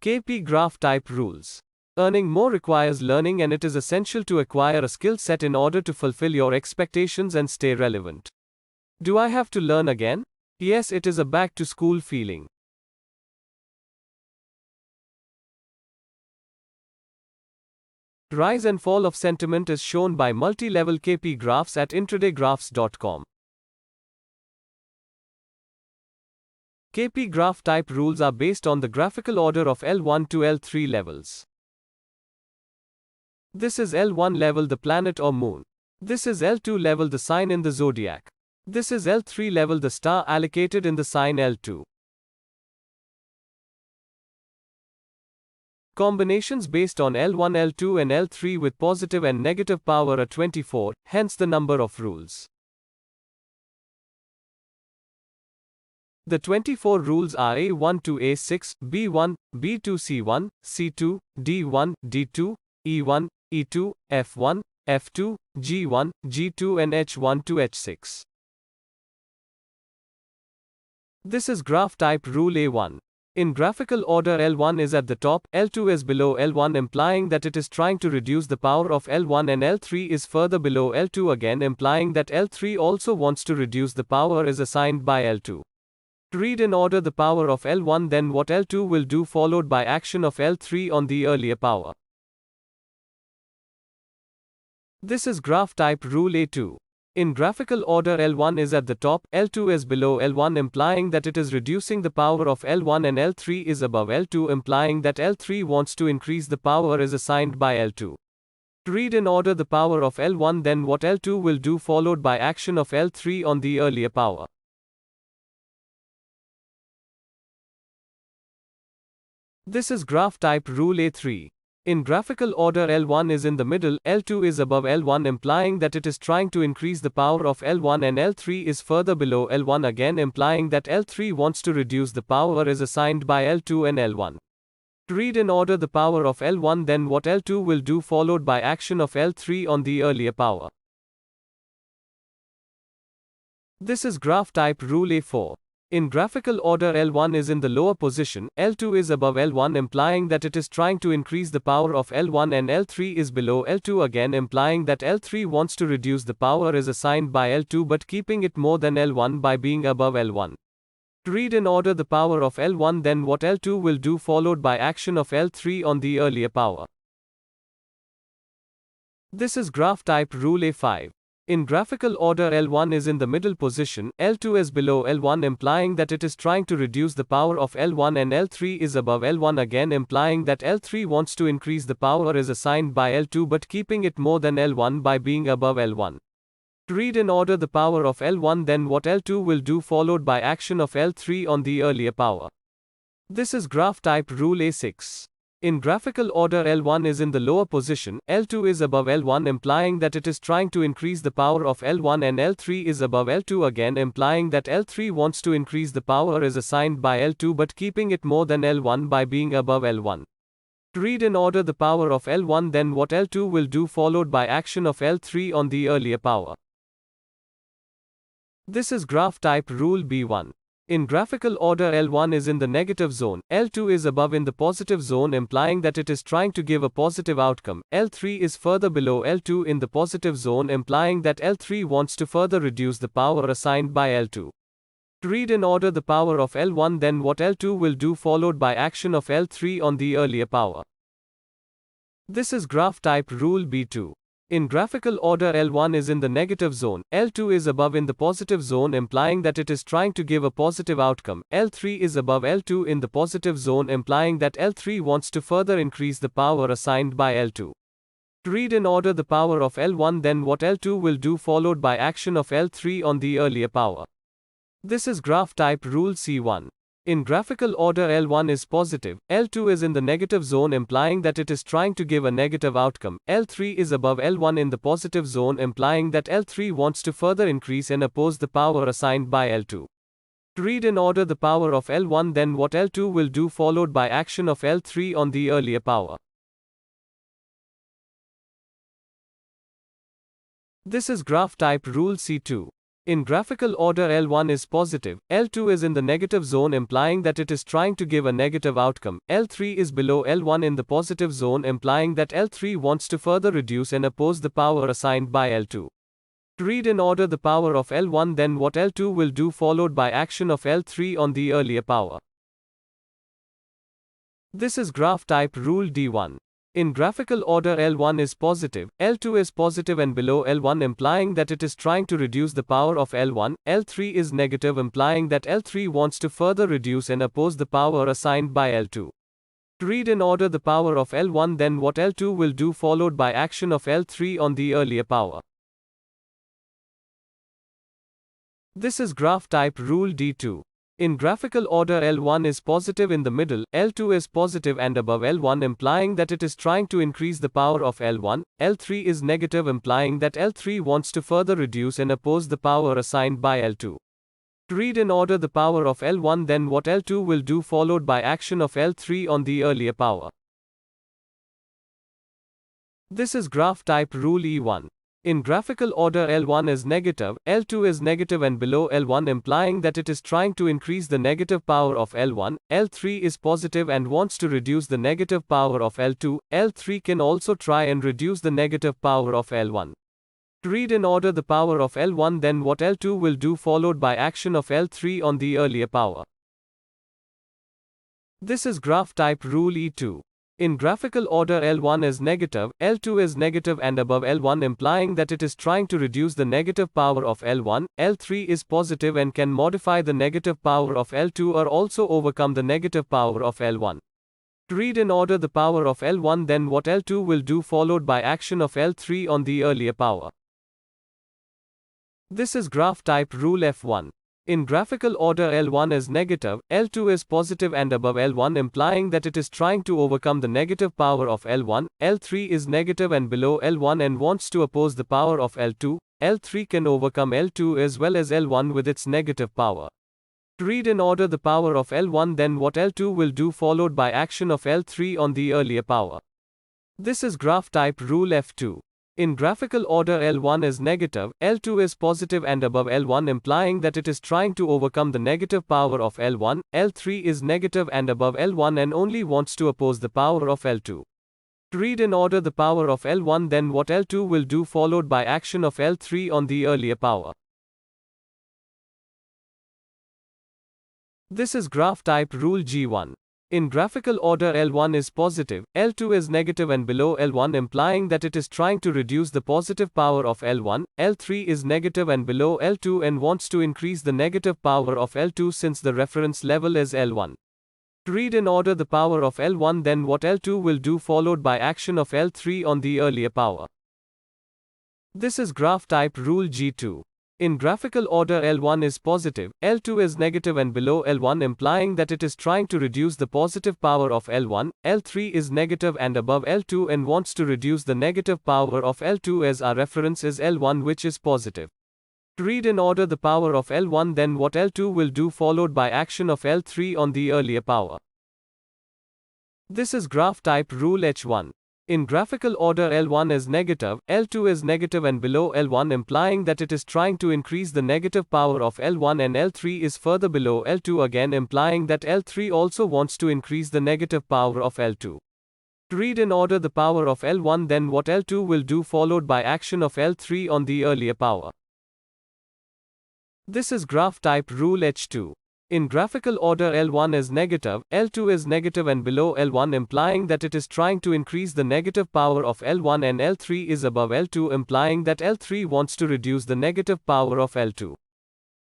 KP graph type rules. Earning more requires learning, and it is essential to acquire a skill set in order to fulfill your expectations and stay relevant. Do I have to learn again? Yes, it is a back to school feeling. Rise and fall of sentiment is shown by multi-level KP graphs at intradaygraphs.com. KP graph type rules are based on the graphical order of L1 to L3 levels. This is L1 level, the planet or moon. This is L2 level, the sign in the zodiac. This is L3 level, the star allocated in the sign L2. Combinations based on L1, L2 and L3 with positive and negative power are 24, hence the number of rules. The 24 rules are A1 to A6, B1, B2 C1, C2, D1, D2, E1, E2, F1, F2, G1, G2 and H1 to H6. This is graph type rule A1. In graphical order, L1 is at the top, L2 is below L1, implying that it is trying to reduce the power of L1, and L3 is further below L2, again implying that L3 also wants to reduce the power is assigned by L2. Read in order the power of L1, then what L2 will do, followed by action of L3 on the earlier power. This is graph type rule A2. In graphical order, L1 is at the top, L2 is below L1, implying that it is reducing the power of L1, and L3 is above L2, implying that L3 wants to increase the power is assigned by L2. Read in order the power of L1, then what L2 will do, followed by action of L3 on the earlier power. This is graph type rule A3. In graphical order, L1 is in the middle, L2 is above L1, implying that it is trying to increase the power of L1, and L3 is further below L1, again implying that L3 wants to reduce the power is assigned by L2 and L1. Read in order the power of L1, then what L2 will do, followed by action of L3 on the earlier power. This is graph type rule A4. In graphical order, L1 is in the lower position, L2 is above L1, implying that it is trying to increase the power of L1, and L3 is below L2, again implying that L3 wants to reduce the power is assigned by L2 but keeping it more than L1 by being above L1. Read in order the power of L1, then what L2 will do, followed by action of L3 on the earlier power. This is graph type rule A5. In graphical order, L1 is in the middle position, L2 is below L1, implying that it is trying to reduce the power of L1, and L3 is above L1, again implying that L3 wants to increase the power is assigned by L2 but keeping it more than L1 by being above L1. Read in order the power of L1, then what L2 will do, followed by action of L3 on the earlier power. This is graph type rule A6. In graphical order, L1 is in the lower position, L2 is above L1, implying that it is trying to increase the power of L1, and L3 is above L2, again implying that L3 wants to increase the power is assigned by L2 but keeping it more than L1 by being above L1. Read in order the power of L1, then what L2 will do, followed by action of L3 on the earlier power. This is graph type rule B1. In graphical order, L1 is in the negative zone, L2 is above in the positive zone, implying that it is trying to give a positive outcome. L3 is further below L2 in the positive zone, implying that L3 wants to further reduce the power assigned by L2. Read in order the power of L1, then what L2 will do, followed by action of L3 on the earlier power. This is graph type rule B2. In graphical order, L1 is in the negative zone, L2 is above in the positive zone, implying that it is trying to give a positive outcome. L3 is above L2 in the positive zone, implying that L3 wants to further increase the power assigned by L2. Read in order the power of L1, then what L2 will do, followed by action of L3 on the earlier power. This is graph type rule C1. In graphical order, L1 is positive, L2 is in the negative zone, implying that it is trying to give a negative outcome. L3 is above L1 in the positive zone, implying that L3 wants to further increase and oppose the power assigned by L2. Read in order the power of L1, then what L2 will do, followed by action of L3 on the earlier power. This is graph type rule C2. In graphical order L1 is positive, L2 is in the negative zone implying that it is trying to give a negative outcome, L3 is below L1 in the positive zone implying that L3 wants to further reduce and oppose the power assigned by L2. To read in order the power of L1 then what L2 will do followed by action of L3 on the earlier power. This is graph type rule D1. In graphical order L1 is positive, L2 is positive and below L1 implying that it is trying to reduce the power of L1, L3 is negative implying that L3 wants to further reduce and oppose the power assigned by L2. To read in order the power of L1 then what L2 will do followed by action of L3 on the earlier power. This is graph type rule D2. In graphical order L1 is positive in the middle, L2 is positive and above L1 implying that it is trying to increase the power of L1, L3 is negative implying that L3 wants to further reduce and oppose the power assigned by L2. To read in order the power of L1 then what L2 will do followed by action of L3 on the earlier power. This is graph type rule E1. In graphical order L1 is negative, L2 is negative and below L1 implying that it is trying to increase the negative power of L1, L3 is positive and wants to reduce the negative power of L2, L3 can also try and reduce the negative power of L1. To read in order the power of L1 then what L2 will do followed by action of L3 on the earlier power. This is graph type rule E2. In graphical order L1 is negative, L2 is negative and above L1 implying that it is trying to reduce the negative power of L1, L3 is positive and can modify the negative power of L2 or also overcome the negative power of L1. To read in order the power of L1 then what L2 will do followed by action of L3 on the earlier power. This is graph type rule F1. In graphical order L1 is negative, L2 is positive and above L1 implying that it is trying to overcome the negative power of L1, L3 is negative and below L1 and wants to oppose the power of L2, L3 can overcome L2 as well as L1 with its negative power. To read in order the power of L1 then what L2 will do followed by action of L3 on the earlier power. This is graph type rule F2. In graphical order L1 is negative, L2 is positive and above L1 implying that it is trying to overcome the negative power of L1, L3 is negative and above L1 and only wants to oppose the power of L2. To read in order the power of L1 then what L2 will do followed by action of L3 on the earlier power. This is graph type rule G1. In graphical order L1 is positive, L2 is negative and below L1 implying that it is trying to reduce the positive power of L1, L3 is negative and below L2 and wants to increase the negative power of L2 since the reference level is L1. To read in order the power of L1 then what L2 will do followed by action of L3 on the earlier power. This is graph type rule G2. In graphical order L1 is positive, L2 is negative and below L1 implying that it is trying to reduce the positive power of L1, L3 is negative and above L2 and wants to reduce the negative power of L2 as our reference is L1 which is positive. To read in order the power of L1 then what L2 will do followed by action of L3 on the earlier power. This is graph type rule H1. In graphical order L1 is negative, L2 is negative and below L1 implying that it is trying to increase the negative power of L1 and L3 is further below L2 again implying that L3 also wants to increase the negative power of L2. To read in order the power of L1 then what L2 will do followed by action of L3 on the earlier power. This is graph type rule H2. In graphical order L1 is negative, L2 is negative and below L1 implying that it is trying to increase the negative power of L1 and L3 is above L2 implying that L3 wants to reduce the negative power of L2.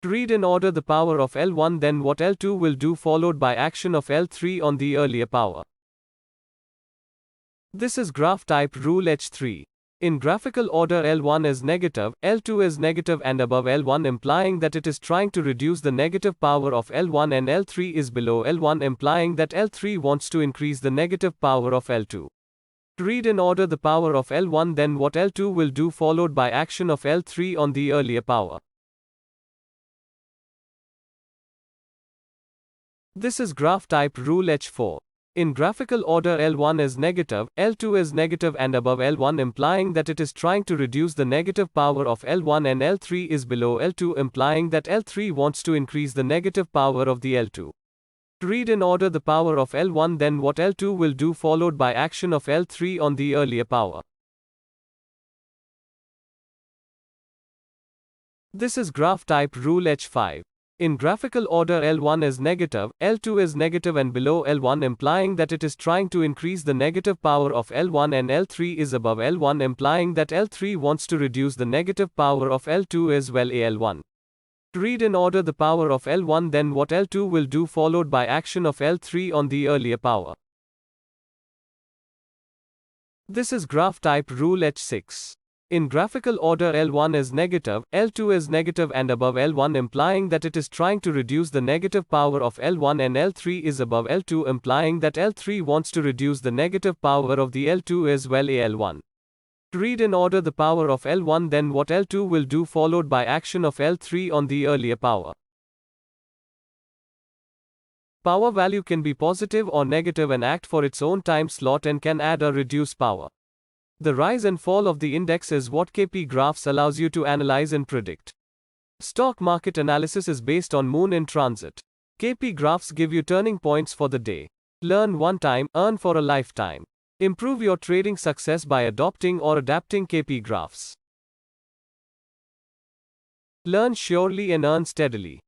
To read in order the power of L1 then what L2 will do followed by action of L3 on the earlier power. This is graph type rule H3. In graphical order L1 is negative, L2 is negative and above L1 implying that it is trying to reduce the negative power of L1 and L3 is below L1 implying that L3 wants to increase the negative power of L2. To read in order the power of L1 then what L2 will do followed by action of L3 on the earlier power. This is graph type rule H4. In graphical order, L1 is negative, L2 is negative and above L1, implying that it is trying to reduce the negative power of L1, and L3 is below L2, implying that L3 wants to increase the negative power of the L2. Read in order the power of L1, then what L2 will do, followed by action of L3 on the earlier power. This is graph type rule H5. In graphical order, L1 is negative, L2 is negative and below L1, implying that it is trying to increase the negative power of L1, and L3 is above L1, implying that L3 wants to reduce the negative power of L2 as well as L1. Read in order the power of L1, then what L2 will do, followed by action of L3 on the earlier power. This is graph type rule H6. In graphical order, L1 is negative, L2 is negative and above L1, implying that it is trying to reduce the negative power of L1, and L3 is above L2, implying that L3 wants to reduce the negative power of the L2 as well as L1. Read in order the power of L1, then what L2 will do, followed by action of L3 on the earlier power. Power value can be positive or negative and act for its own time slot and can add or reduce power. The rise and fall of the index is what KP graphs allows you to analyze and predict. Stock market analysis is based on moon in transit. KP graphs give you turning points for the day. Learn one time, earn for a lifetime. Improve your trading success by adopting or adapting KP graphs. Learn surely and earn steadily.